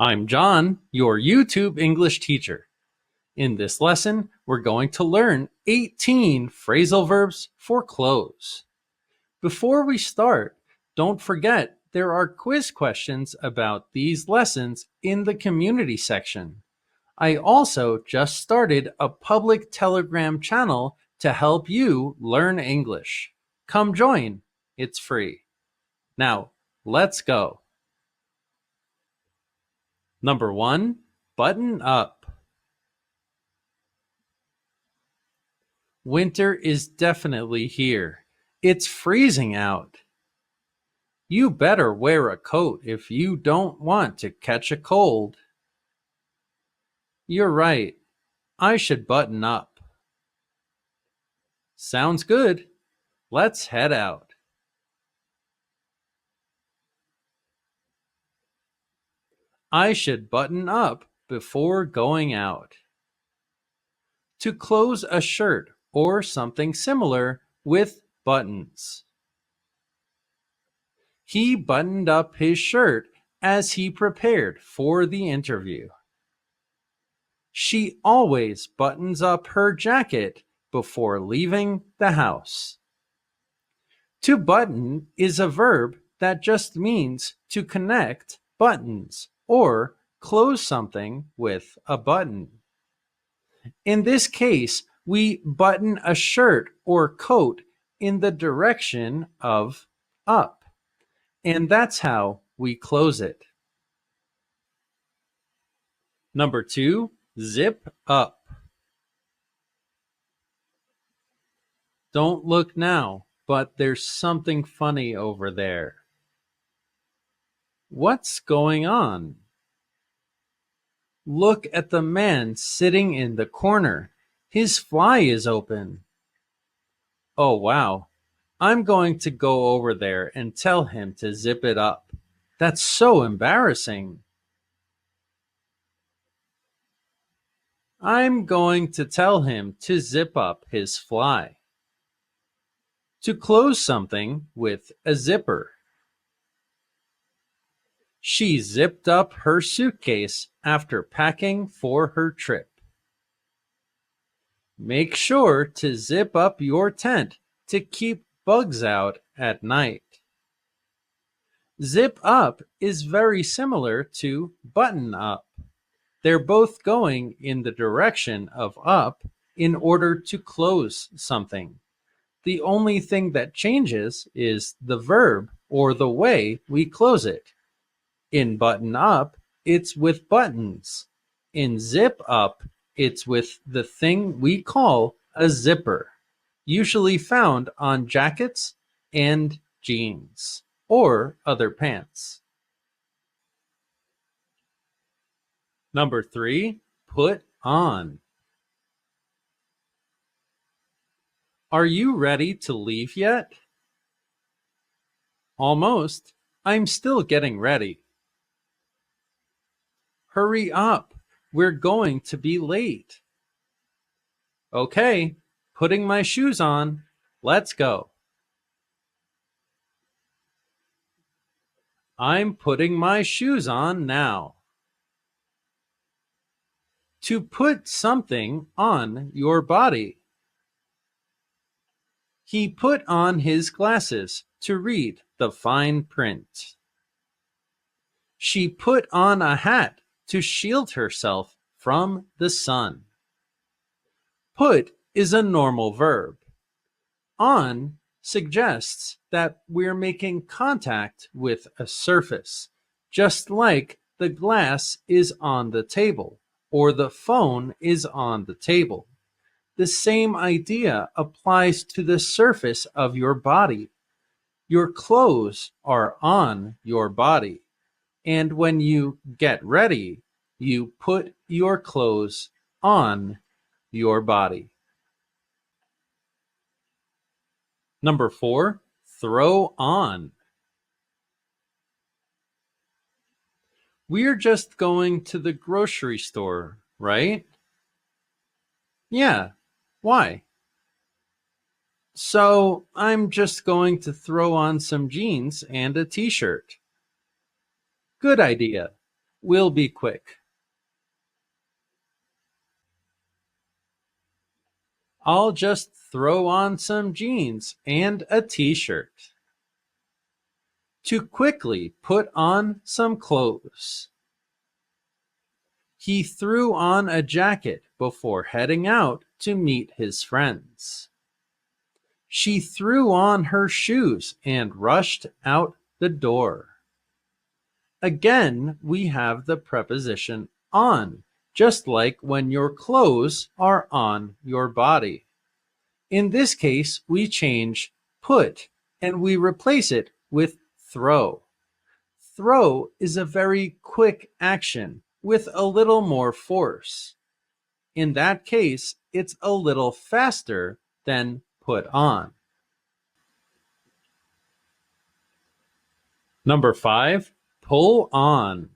I'm John, your YouTube English teacher. In this lesson, we're going to learn 18 phrasal verbs for close. Before we start, don't forget there are quiz questions about these lessons in the community section. I also just started a public Telegram channel to help you learn English. Come join, it's free. Now, let's go. Number 1, button up. Winter is definitely here. It's freezing out. You better wear a coat if you don't want to catch a cold. You're right. I should button up. Sounds good. Let's head out. I should button up before going out. To close a shirt or something similar with buttons. He buttoned up his shirt as he prepared for the interview. She always buttons up her jacket before leaving the house. To button is a verb that just means to connect buttons or close something with a button. In this case, we button a shirt or coat in the direction of up, and that's how we close it. Number 2, zip up. Don't look now, but there's something funny over there. What's going on? Look at the man sitting in the corner. His fly is open. Oh, wow. I'm going to go over there and tell him to zip it up. That's so embarrassing. I'm going to tell him to zip up his fly. To close something with a zipper. She zipped up her suitcase after packing for her trip. Make sure to zip up your tent to keep bugs out at night. Zip up is very similar to button up. They're both going in the direction of up in order to close something. The only thing that changes is the verb or the way we close it. In button up, it's with buttons. In zip up, it's with the thing we call a zipper, usually found on jackets and jeans or other pants. Number 3, put on. Are you ready to leave yet? Almost. I'm still getting ready. Hurry up. We're going to be late. Okay, putting my shoes on. Let's go. I'm putting my shoes on now. To put something on your body. He put on his glasses to read the fine print. She put on a hat to shield herself from the sun. Put is a normal verb. On suggests that we're making contact with a surface, just like the glass is on the table or the phone is on the table. The same idea applies to the surface of your body. Your clothes are on your body. And when you get ready, you put your clothes on your body. Number 4, throw on. We're just going to the grocery store, right? Yeah. Why? So I'm just going to throw on some jeans and a t-shirt. Good idea. We'll be quick. I'll just throw on some jeans and a t-shirt. To quickly put on some clothes. He threw on a jacket before heading out to meet his friends. She threw on her shoes and rushed out the door. Again, we have the preposition on, just like when your clothes are on your body. In this case, we change put and we replace it with throw. Throw is a very quick action with a little more force. In that case, it's a little faster than put on. Number 5, pull on.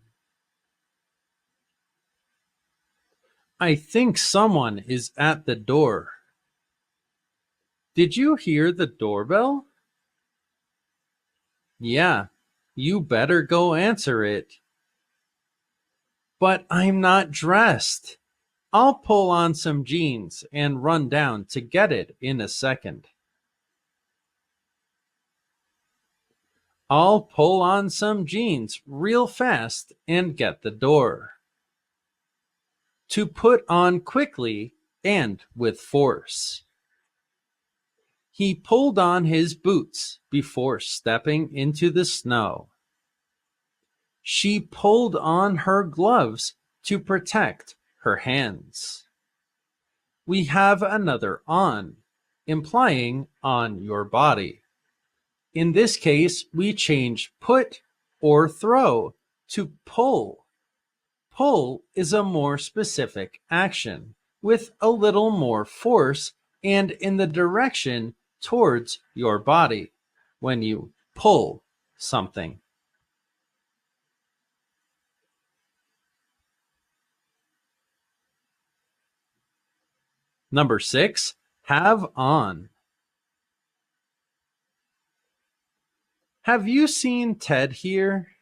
I think someone is at the door. Did you hear the doorbell? Yeah, you better go answer it. But I'm not dressed. I'll pull on some jeans and run down to get it in a second. I'll pull on some jeans real fast and get the door. To put on quickly and with force. He pulled on his boots before stepping into the snow. She pulled on her gloves to protect her hands. We have another on, implying on your body. In this case, we change put or throw to pull. Pull is a more specific action with a little more force and in the direction towards your body when you pull something. Number 6, have on. Have you seen Ted here?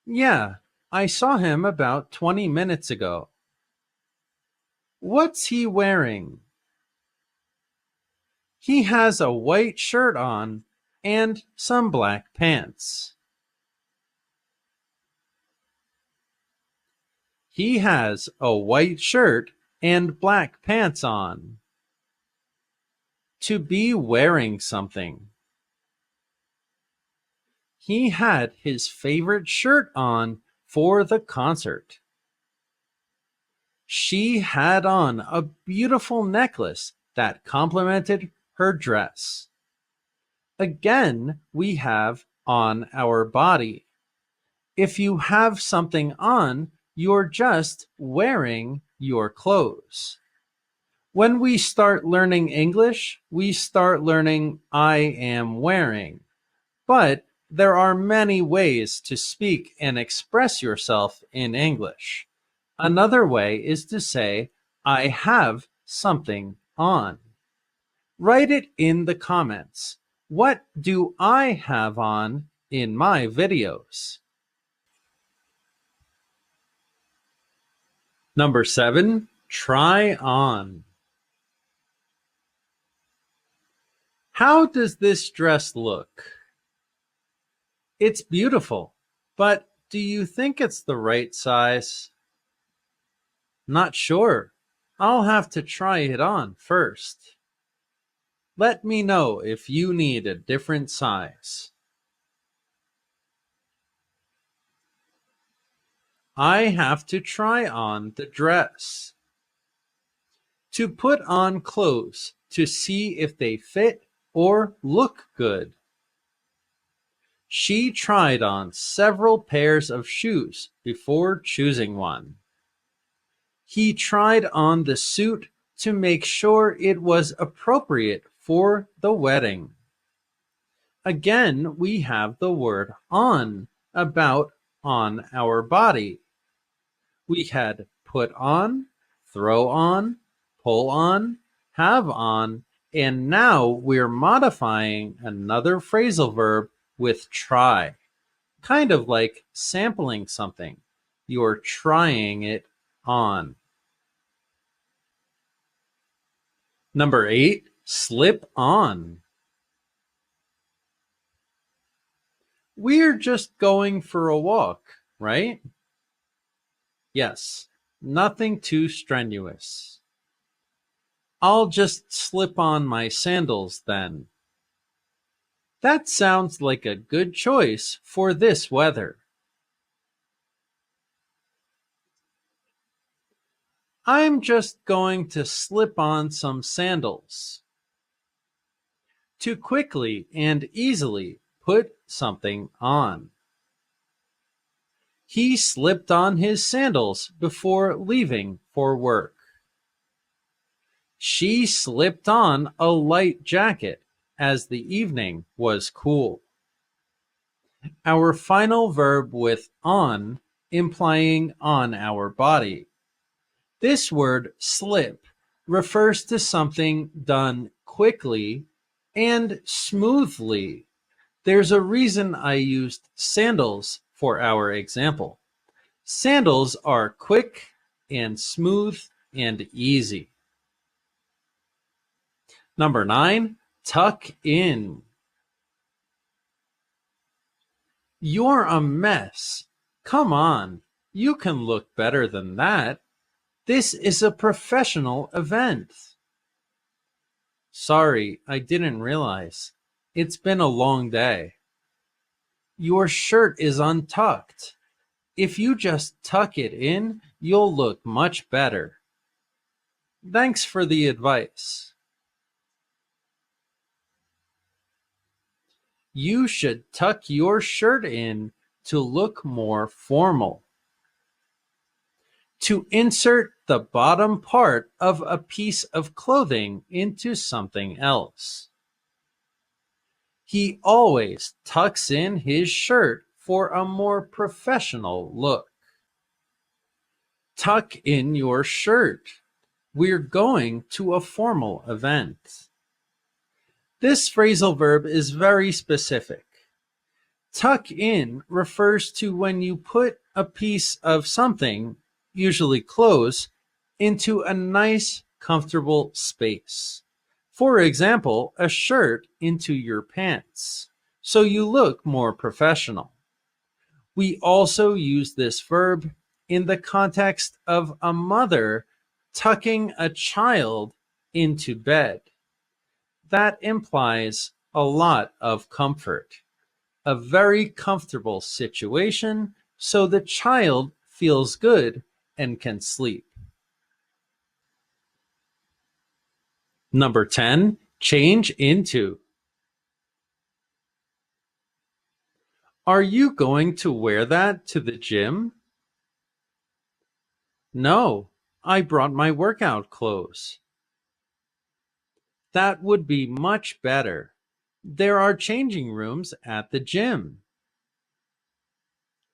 Yeah, I saw him about 20 minutes ago. What's he wearing? He has a white shirt on and some black pants. He has a white shirt and black pants on. To be wearing something. He had his favorite shirt on for the concert. She had on a beautiful necklace that complemented her dress. Again, we have on our body. If you have something on, you're just wearing your clothes. When we start learning English, we start learning I am wearing. But there are many ways to speak and express yourself in English. Another way is to say, I have something on. Write it in the comments. What do I have on in my videos? Number 7, try on. How does this dress look? It's beautiful, but do you think it's the right size? Not sure. I'll have to try it on first. Let me know if you need a different size. I have to try on the dress. To put on clothes to see if they fit or look good. She tried on several pairs of shoes before choosing one. He tried on the suit to make sure it was appropriate for the wedding. Again, we have the word on, about on our body. We had put on, throw on, pull on, have on, and now we're modifying another phrasal verb with try. kind of like sampling something. You're trying it on. Number 8, slip on. We're just going for a walk, right? Yes, nothing too strenuous. I'll just slip on my sandals then. That sounds like a good choice for this weather. I'm just going to slip on some sandals. To quickly and easily put something on. He slipped on his sandals before leaving for work. She slipped on a light jacket as the evening was cool. Our final verb with on, implying on our body. This word slip refers to something done quickly and smoothly. There's a reason I used sandals for our example. Sandals are quick and smooth and easy. Number 9, tuck in. You're a mess. Come on, you can look better than that. This is a professional event. Sorry, I didn't realize. It's been a long day. Your shirt is untucked. If you just tuck it in, you'll look much better. Thanks for the advice. You should tuck your shirt in to look more formal. To insert the bottom part of a piece of clothing into something else. He always tucks in his shirt for a more professional look. Tuck in your shirt. We're going to a formal event. This phrasal verb is very specific. Tuck in refers to when you put a piece of something, usually clothes, into a nice, comfortable space. For example, a shirt into your pants, so you look more professional. We also use this verb in the context of a mother tucking a child into bed. That implies a lot of comfort, a very comfortable situation, so the child feels good and can sleep. Number 10, change into. Are you going to wear that to the gym? No, I brought my workout clothes. That would be much better. There are changing rooms at the gym.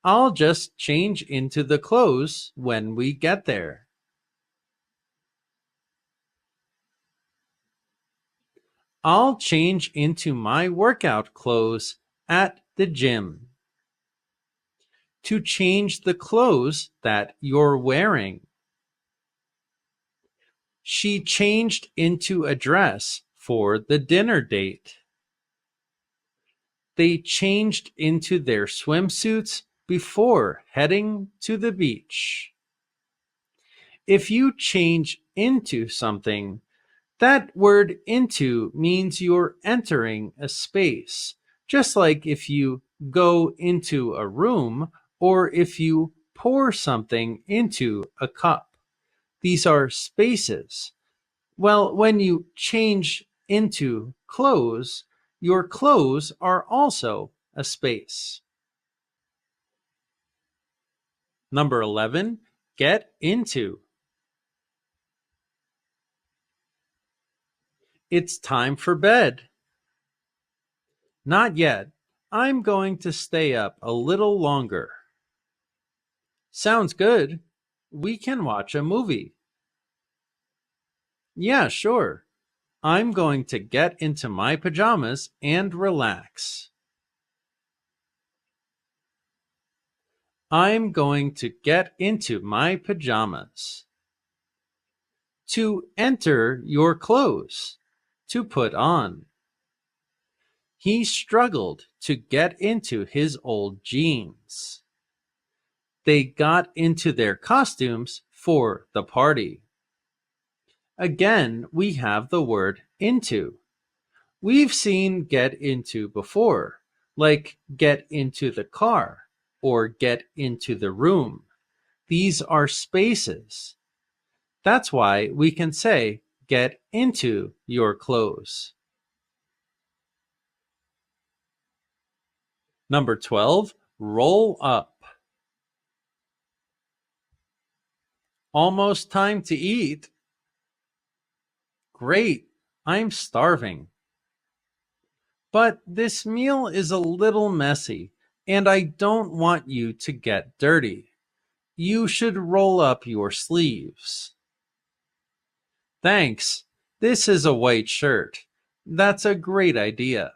I'll just change into the clothes when we get there. I'll change into my workout clothes at the gym. To change the clothes that you're wearing. She changed into a dress for the dinner date. They changed into their swimsuits before heading to the beach. If you change into something, that word into means you're entering a space, just like if you go into a room or if you pour something into a cup. These are spaces. Well, when you change into clothes, your clothes are also a space. Number 11, get into. It's time for bed. Not yet. I'm going to stay up a little longer. Sounds good. We can watch a movie. Yeah, sure. I'm going to get into my pajamas and relax. I'm going to get into my pajamas. To enter your clothes. To put on. He struggled to get into his old jeans. They got into their costumes for the party. Again, we have the word into. We've seen get into before, like get into the car or get into the room. These are spaces. That's why we can say get into your clothes. Number 12, roll up. Almost time to eat. Great, I'm starving. But this meal is a little messy, and I don't want you to get dirty. You should roll up your sleeves. Thanks. This is a white shirt. That's a great idea.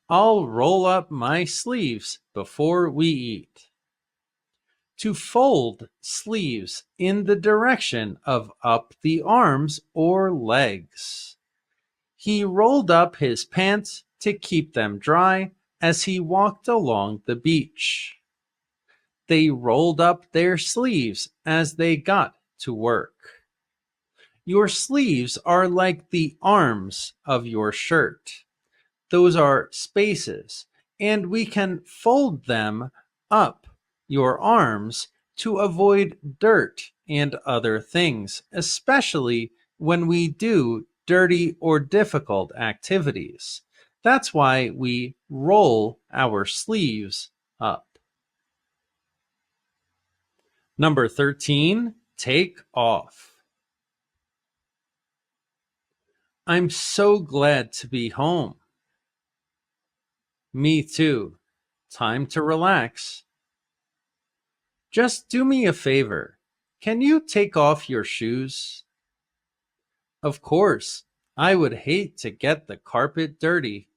I'll roll up my sleeves before we eat. To fold sleeves in the direction of up the arms or legs. He rolled up his pants to keep them dry as he walked along the beach. They rolled up their sleeves as they got to work. Your sleeves are like the arms of your shirt. Those are spaces, and we can fold them up your arms to avoid dirt and other things, especially when we do dirty or difficult activities. That's why we roll our sleeves up. Number 13, take off. I'm so glad to be home. Me too. Time to relax. Just do me a favor. Can you take off your shoes? Of course. I would hate to get the carpet dirty.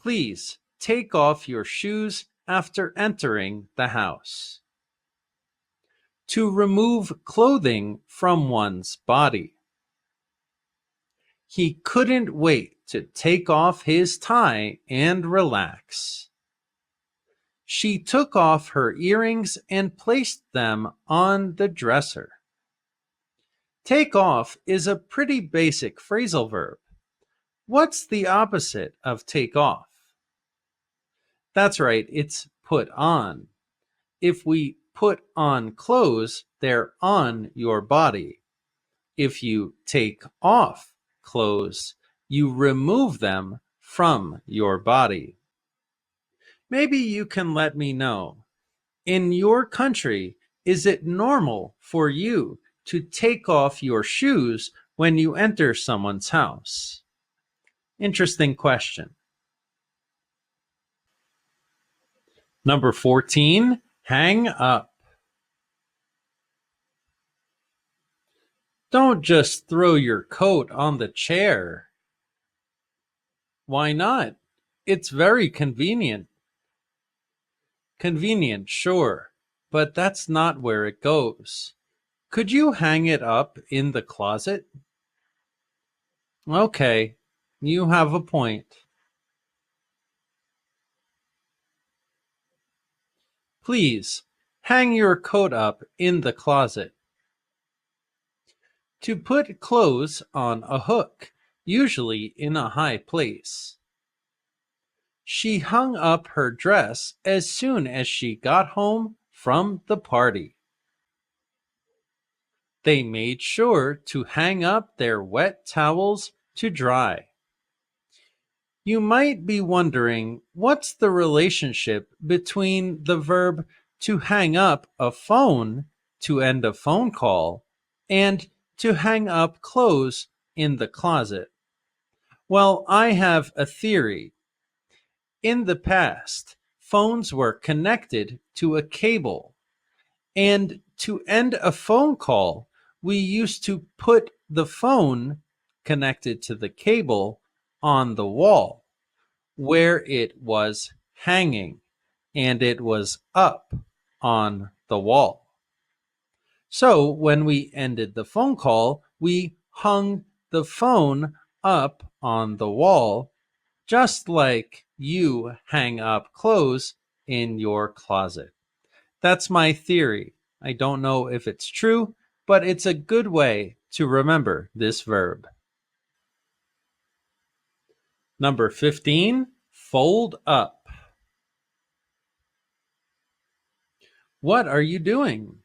Please take off your shoes after entering the house. To remove clothing from one's body. He couldn't wait to take off his tie and relax. She took off her earrings and placed them on the dresser. Take off is a pretty basic phrasal verb. What's the opposite of take off? That's right, it's put on. If we put on clothes, they're on your body. If you take off clothes, you remove them from your body. Maybe you can let me know. In your country, is it normal for you to take off your shoes when you enter someone's house? Interesting question. Number 14, hang up. Don't just throw your coat on the chair. Why not? It's very convenient. Convenient, sure, but that's not where it goes. Could you hang it up in the closet? Okay, you have a point. Please, hang your coat up in the closet. To put clothes on a hook, usually in a high place. She hung up her dress as soon as she got home from the party. They made sure to hang up their wet towels to dry. You might be wondering, what's the relationship between the verb to hang up a phone to end a phone call and to hang up clothes in the closet? Well, I have a theory. In the past, phones were connected to a cable, and to end a phone call, we used to put the phone connected to the cable on the wall where it was hanging, and it was up on the wall. So when we ended the phone call, we hung the phone up on the wall, just like you hang up clothes in your closet. That's my theory. I don't know if it's true, but it's a good way to remember this verb. Number 15, fold up. What are you doing?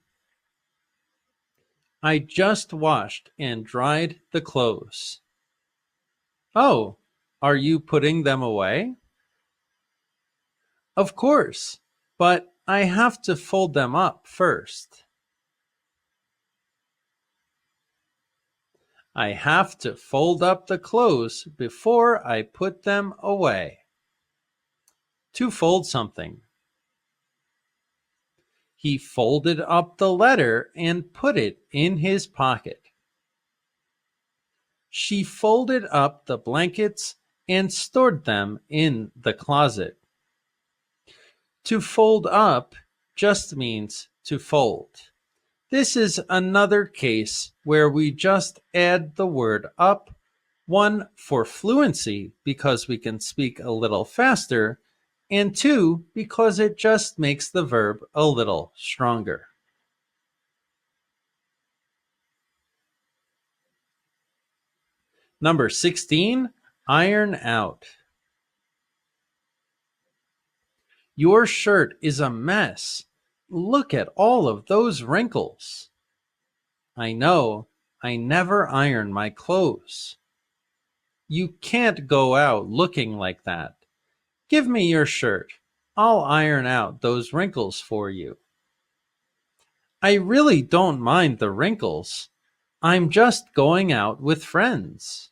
I just washed and dried the clothes. Oh, are you putting them away? Of course, but I have to fold them up first. I have to fold up the clothes before I put them away. To fold something. He folded up the letter and put it in his pocket. She folded up the blankets and stored them in the closet. To fold up just means to fold. This is another case where we just add the word up, one for fluency because we can speak a little faster, and two because it just makes the verb a little stronger. Number 16, iron out. Your shirt is a mess. Look at all of those wrinkles. I know, I never iron my clothes. You can't go out looking like that. Give me your shirt. I'll iron out those wrinkles for you. I really don't mind the wrinkles. I'm just going out with friends.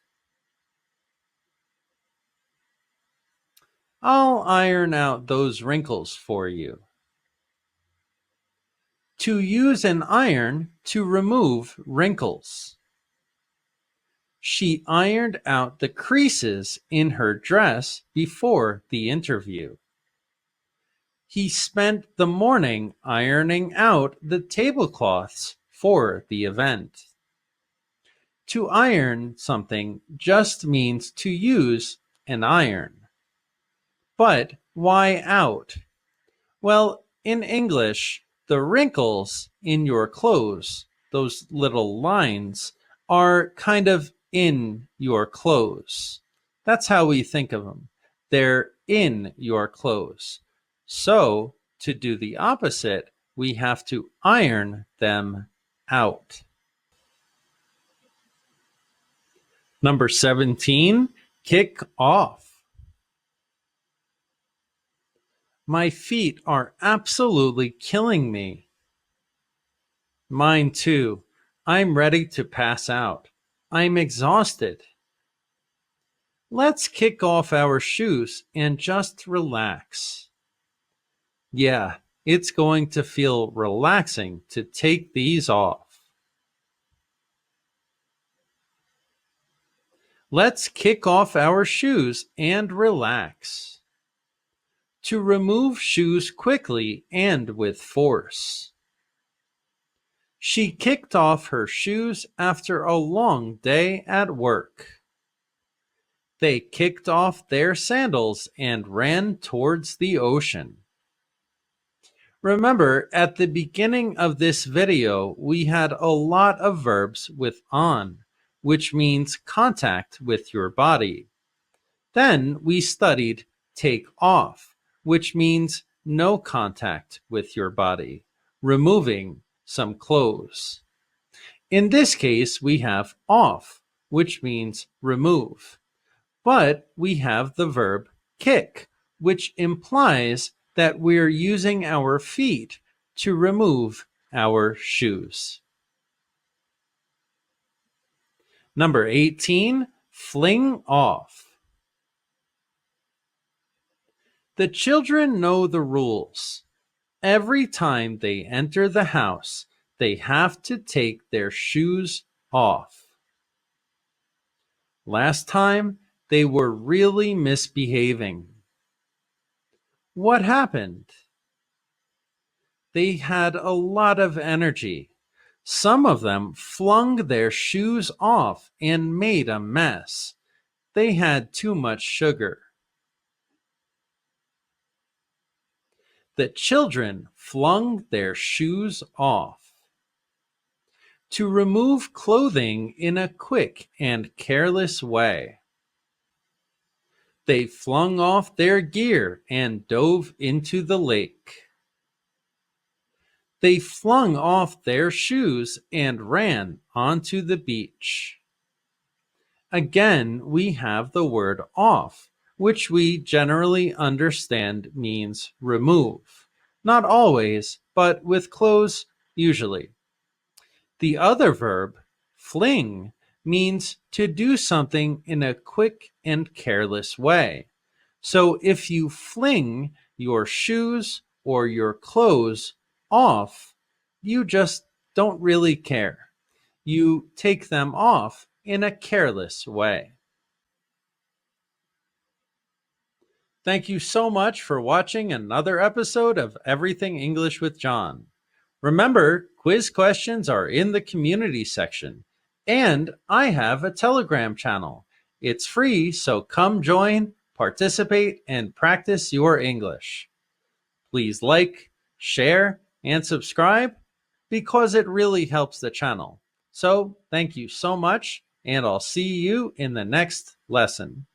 I'll iron out those wrinkles for you. To use an iron to remove wrinkles. She ironed out the creases in her dress before the interview. He spent the morning ironing out the tablecloths for the event. To iron something just means to use an iron. But why out? Well, in English, the wrinkles in your clothes, those little lines, are kind of in your clothes. That's how we think of them. They're in your clothes. So, to do the opposite, we have to iron them out. Number 17, kick off. My feet are absolutely killing me. Mine too. I'm ready to pass out. I'm exhausted. Let's kick off our shoes and just relax. Yeah, it's going to feel relaxing to take these off. Let's kick off our shoes and relax. To remove shoes quickly and with force. She kicked off her shoes after a long day at work. They kicked off their sandals and ran towards the ocean. Remember, at the beginning of this video, we had a lot of verbs with on, which means contact with your body. Then we studied take off, which means no contact with your body, removing some clothes. In this case, we have off, which means remove. But we have the verb kick, which implies that we're using our feet to remove our shoes. Number 18, fling off. The children know the rules. Every time they enter the house, they have to take their shoes off. Last time, they were really misbehaving. What happened? They had a lot of energy. Some of them flung their shoes off and made a mess. They had too much sugar. The children flung their shoes off. To remove clothing in a quick and careless way. They flung off their gear and dove into the lake. They flung off their shoes and ran onto the beach. Again, we have the word off, which we generally understand means remove. Not always, but with clothes, usually. The other verb, fling, means to do something in a quick and careless way. So if you fling your shoes or your clothes off, you just don't really care. You take them off in a careless way. Thank you so much for watching another episode of Everything English with John. Remember, quiz questions are in the community section, and I have a Telegram channel. It's free, so come join, participate, and practice your English. Please like, share, and subscribe because it really helps the channel. So, thank you so much, and I'll see you in the next lesson.